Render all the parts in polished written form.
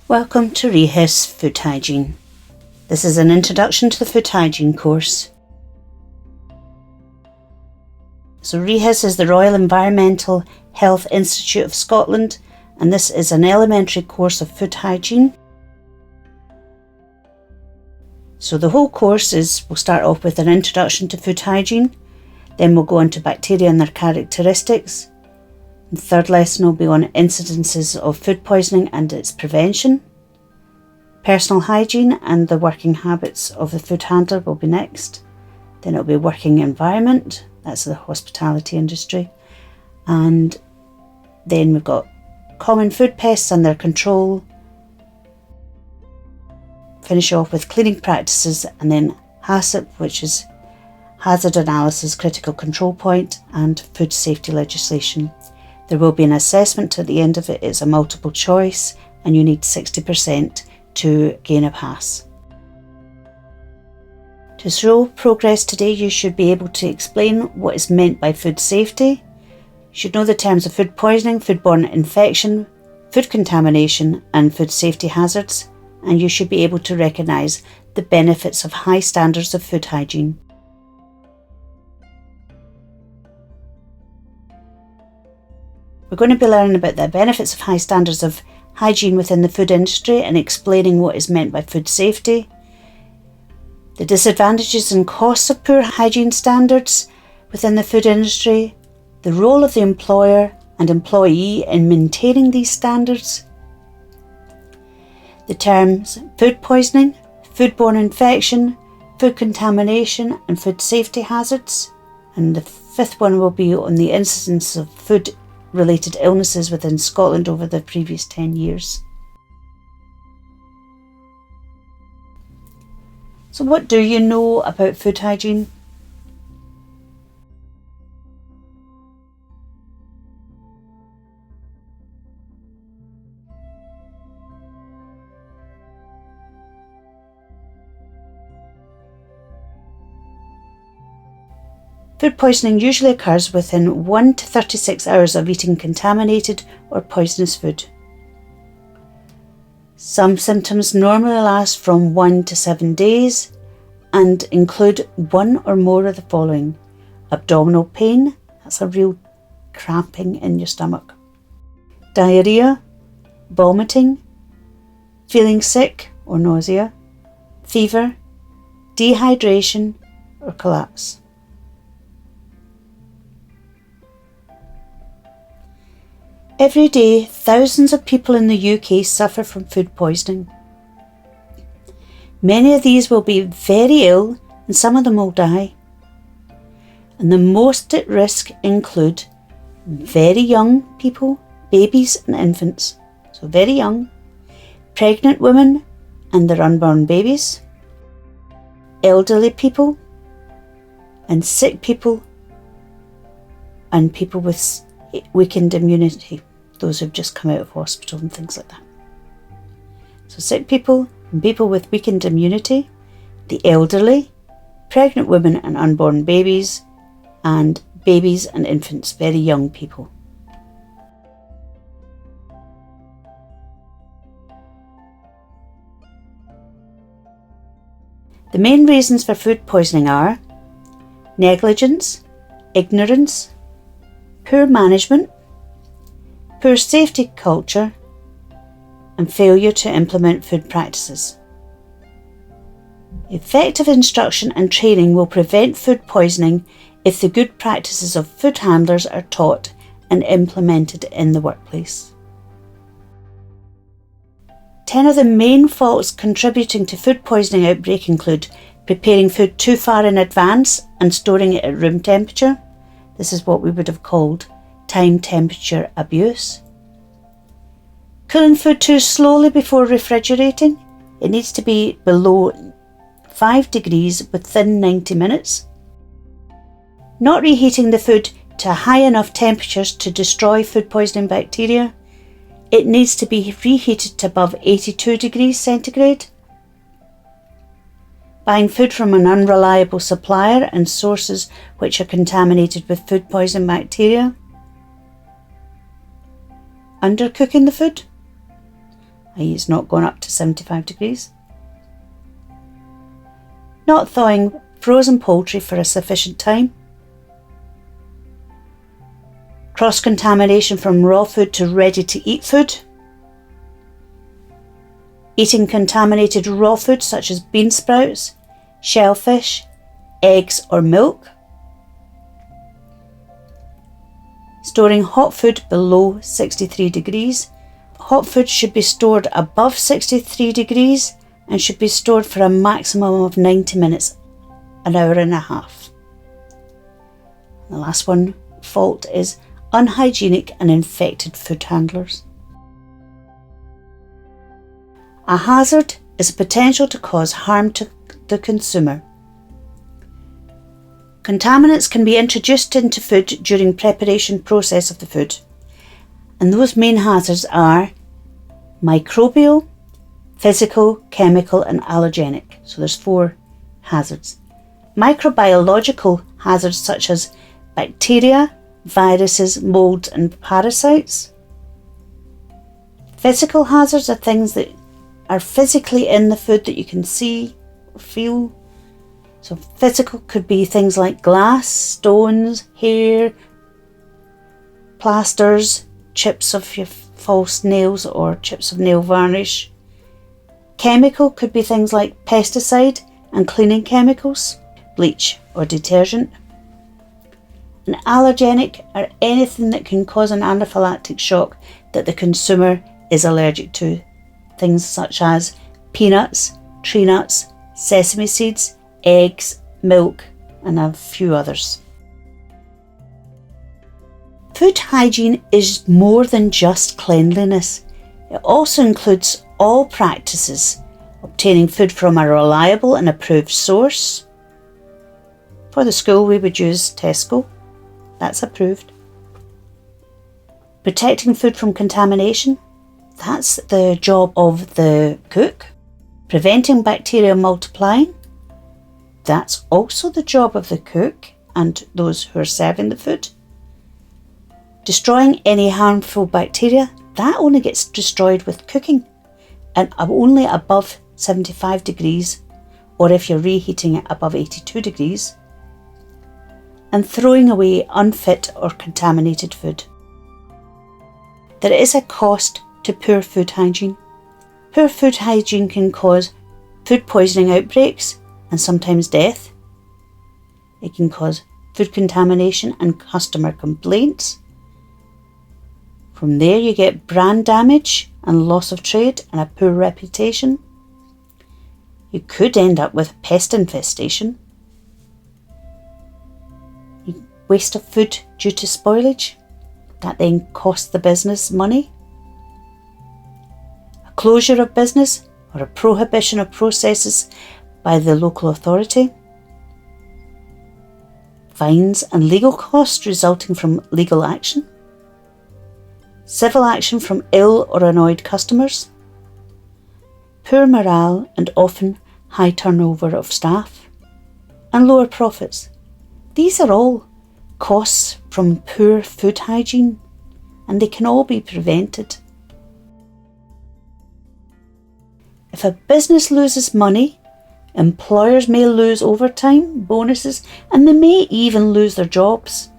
Welcome to REHIS Food Hygiene. This is an introduction to the food hygiene course. So REHIS is the Royal Environmental Health Institute of Scotland, and this is an elementary course of food hygiene. So the whole course we'll start off with an introduction to food hygiene, then we'll go on to bacteria and their characteristics. The third lesson will be on incidences of food poisoning and its prevention. Personal hygiene and the working habits of the food handler will be next. Then it'll be working environment, that's the hospitality industry. And then we've got common food pests and their control. Finish off with cleaning practices, and then HACCP, which is hazard analysis, critical control point, and food safety legislation. There will be an assessment at the end of it. It's a multiple choice and you need 60% to gain a pass. To show progress today, you should be able to explain what is meant by food safety. You should know the terms of food poisoning, foodborne infection, food contamination and food safety hazards, and you should be able to recognise the benefits of high standards of food hygiene. We're going to be learning about the benefits of high standards of hygiene within the food industry and explaining what is meant by food safety, the disadvantages and costs of poor hygiene standards within the food industry, the role of the employer and employee in maintaining these standards, the terms food poisoning, foodborne infection, food contamination and food safety hazards, and the fifth one will be on the incidence of food-related illnesses within Scotland over the previous 10 years. So what do you know about food hygiene? Food poisoning usually occurs within 1 to 36 hours of eating contaminated or poisonous food. Some symptoms normally last from 1 to 7 days and include one or more of the following: abdominal pain, that's a real cramping in your stomach, diarrhea, vomiting, feeling sick or nausea, fever, dehydration or collapse. Every day, thousands of people in the UK suffer from food poisoning. Many of these will be very ill and some of them will die. And the most at risk include very young people, babies and infants. So very young, pregnant women and their unborn babies, elderly people and sick people and people with weakened immunity, those who've just come out of hospital and things like that. So sick people and people with weakened immunity, the elderly, pregnant women and unborn babies, and babies and infants, very young people. The main reasons for food poisoning are negligence, ignorance, poor management, poor safety culture, and failure to implement food practices. Effective instruction and training will prevent food poisoning if the good practices of food handlers are taught and implemented in the workplace. 10 of the main faults contributing to food poisoning outbreak include preparing food too far in advance and storing it at room temperature. This is what we would have called time temperature abuse. Cooling food too slowly before refrigerating. It needs to be below 5 degrees within 90 minutes. Not reheating the food to high enough temperatures to destroy food poisoning bacteria. It needs to be reheated to above 82 degrees centigrade. Buying food from an unreliable supplier and sources which are contaminated with food poison bacteria. Undercooking the food. i.e. it's not gone up to 75 degrees. Not thawing frozen poultry for a sufficient time. Cross-contamination from raw food to ready-to-eat food. Eating contaminated raw food such as bean sprouts, shellfish, eggs or milk. Storing hot food below 63 degrees. Hot food should be stored above 63 degrees and should be stored for a maximum of 90 minutes, an hour and a half. The last one, fault, is unhygienic and infected food handlers. A hazard is a potential to cause harm to the consumer. Contaminants can be introduced into food during preparation process of the food, and those main hazards are microbial, physical, chemical and allergenic. So there's 4 hazards. Microbiological hazards such as bacteria, viruses, molds and parasites. Physical hazards are things that are physically in the food that you can see or feel. So physical could be things like glass, stones, hair, plasters, chips of your false nails or chips of nail varnish. Chemical could be things like pesticide and cleaning chemicals, bleach or detergent. And allergenic are anything that can cause an anaphylactic shock that the consumer is allergic to. Things such as peanuts, tree nuts, sesame seeds, eggs, milk, and a few others. Food hygiene is more than just cleanliness. It also includes all practices: obtaining food from a reliable and approved source. For the school, we would use Tesco. That's approved. Protecting food from contamination. That's the job of the cook. Preventing bacteria multiplying. That's also the job of the cook and those who are serving the food. Destroying any harmful bacteria. That only gets destroyed with cooking and only above 75 degrees, or if you're reheating it above 82 degrees. And throwing away unfit or contaminated food. There is a cost to poor food hygiene. Poor food hygiene can cause food poisoning outbreaks and sometimes death. It can cause food contamination and customer complaints. From there you get brand damage and loss of trade and a poor reputation. You could end up with pest infestation. Waste of food due to spoilage. That then costs the business money. A closure of business or a prohibition of processes by the local authority. Fines and legal costs resulting from legal action. Civil action from ill or annoyed customers. Poor morale and often high turnover of staff. And lower profits. These are all costs from poor food hygiene, and they can all be prevented. If a business loses money, employers may lose overtime, bonuses, and they may even lose their jobs.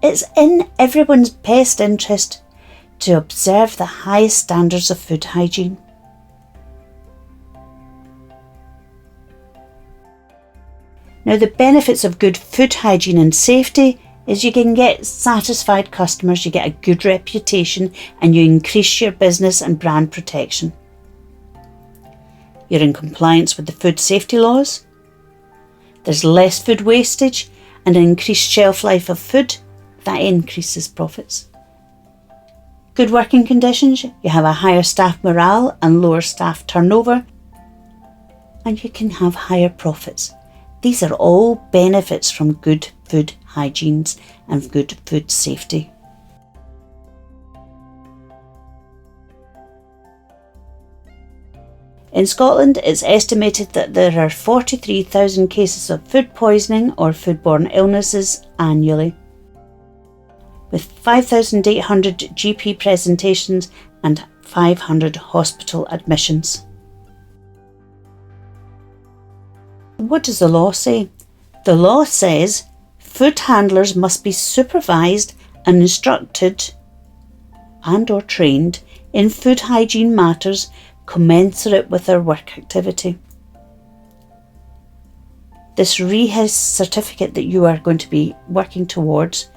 It's in everyone's best interest to observe the highest standards of food hygiene. Now, the benefits of good food hygiene and safety is you can get satisfied customers, you get a good reputation, and you increase your business and brand protection. You're in compliance with the food safety laws. There's less food wastage and an increased shelf life of food. That increases profits. Good working conditions, you have a higher staff morale and lower staff turnover, and you can have higher profits. These are all benefits from good food hygiene and good food safety. In Scotland, it's estimated that there are 43,000 cases of food poisoning or foodborne illnesses annually, with 5,800 GP presentations and 500 hospital admissions. What does the law say? The law says food handlers must be supervised and instructed and/or trained in food hygiene matters commensurate with their work activity. This REHIS certificate that you are going to be working towards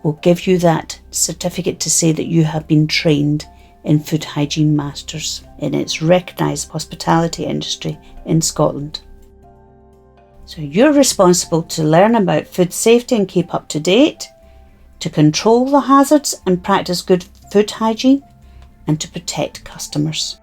will give you that certificate to say that you have been trained in food hygiene matters in its recognised hospitality industry in Scotland. So you're responsible to learn about food safety and keep up to date, to control the hazards and practice good food hygiene, and to protect customers.